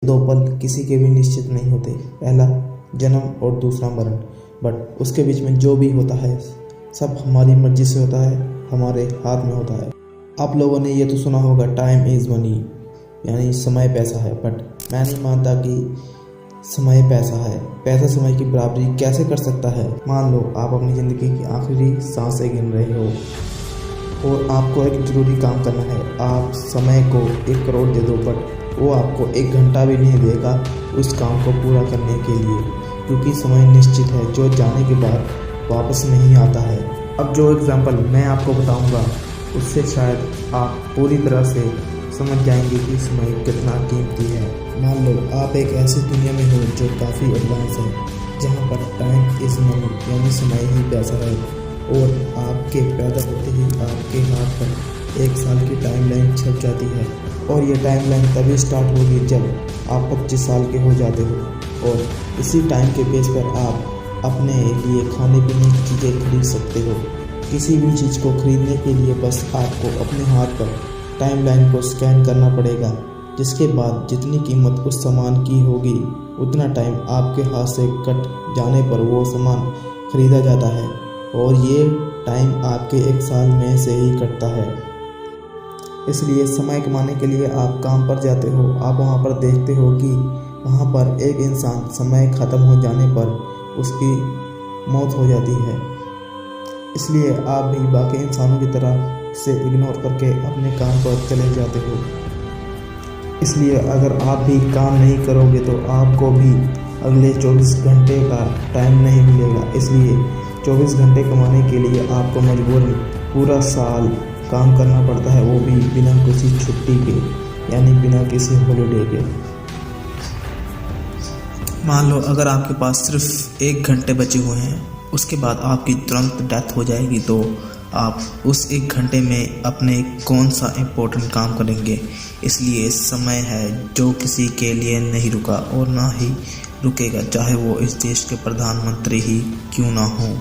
दो पल किसी के भी निश्चित नहीं होते, पहला जन्म और दूसरा मरण। बट उसके बीच में जो भी होता है सब हमारी मर्जी से होता है, हमारे हाथ में होता है। आप लोगों ने ये तो सुना होगा टाइम इज़ मनी, यानी समय पैसा है। बट मैं नहीं मानता कि समय पैसा है। पैसा समय की बराबरी कैसे कर सकता है? मान लो आप अपनी ज़िंदगी की आखिरी सांसें गिन रहे हो और आपको एक ज़रूरी काम करना है। आप समय को 1 करोड़ दे दो, बट वो आपको 1 घंटा भी नहीं देगा उस काम को पूरा करने के लिए, क्योंकि समय निश्चित है जो जाने के बाद वापस नहीं आता है। अब जो एग्जाम्पल मैं आपको बताऊंगा उससे शायद आप पूरी तरह से समझ जाएंगे कि समय कितना कीमती है। मान लो आप एक ऐसी दुनिया में हो जो काफ़ी एडवांस है, जहाँ पर टाइम इज़ मनी यानी समय ही पैसा है, और आपके पैदा होते ही आपके हाथ पर 1 साल की टाइमलाइन छप जाती है। और ये टाइमलाइन तभी स्टार्ट होगी जब आप 25 साल के हो जाते हो, और इसी टाइम के बेस पर आप अपने लिए खाने पीने की चीज़ें खरीद सकते हो। किसी भी चीज़ को खरीदने के लिए बस आपको अपने हाथ पर टाइमलाइन को स्कैन करना पड़ेगा, जिसके बाद जितनी कीमत उस सामान की होगी उतना टाइम आपके हाथ से कट जाने पर वो सामान खरीदा जाता है, और ये टाइम आपके 1 साल में से ही कटता है। इसलिए समय कमाने के लिए आप काम पर जाते हो, आप वहाँ पर देखते हो कि वहाँ पर एक इंसान समय ख़त्म हो जाने पर उसकी मौत हो जाती है। इसलिए आप भी बाकी इंसानों की तरह से इग्नोर करके अपने काम पर चले जाते हो। इसलिए अगर आप भी काम नहीं करोगे तो आपको भी अगले 24 घंटे का टाइम नहीं मिलेगा। इसलिए 24 घंटे कमाने के लिए आपको मजबूरन पूरा साल काम करना पड़ता है, वो भी बिना किसी छुट्टी के, यानी बिना किसी हॉलीडे के। मान लो अगर आपके पास सिर्फ 1 घंटे बचे हुए हैं, उसके बाद आपकी तुरंत डेथ हो जाएगी, तो आप उस 1 घंटे में अपने कौन सा इम्पोर्टेंट काम करेंगे? इसलिए समय है जो किसी के लिए नहीं रुका और ना ही रुकेगा, चाहे वो इस देश के प्रधानमंत्री ही क्यों ना हो।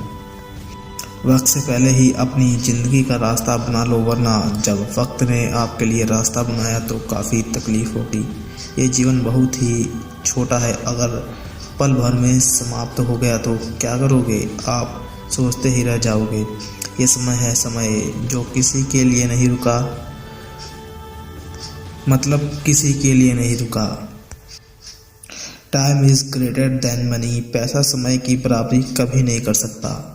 वक्त से पहले ही अपनी ज़िंदगी का रास्ता बना लो, वरना जब वक्त ने आपके लिए रास्ता बनाया तो काफ़ी तकलीफ़ होगी। ये जीवन बहुत ही छोटा है, अगर पल भर में समाप्त हो गया तो क्या करोगे? आप सोचते ही रह जाओगे। ये समय है समय जो किसी के लिए नहीं रुका, मतलब किसी के लिए नहीं रुका। Time is greater than money. पैसा समय की बराबरी कभी नहीं कर सकता।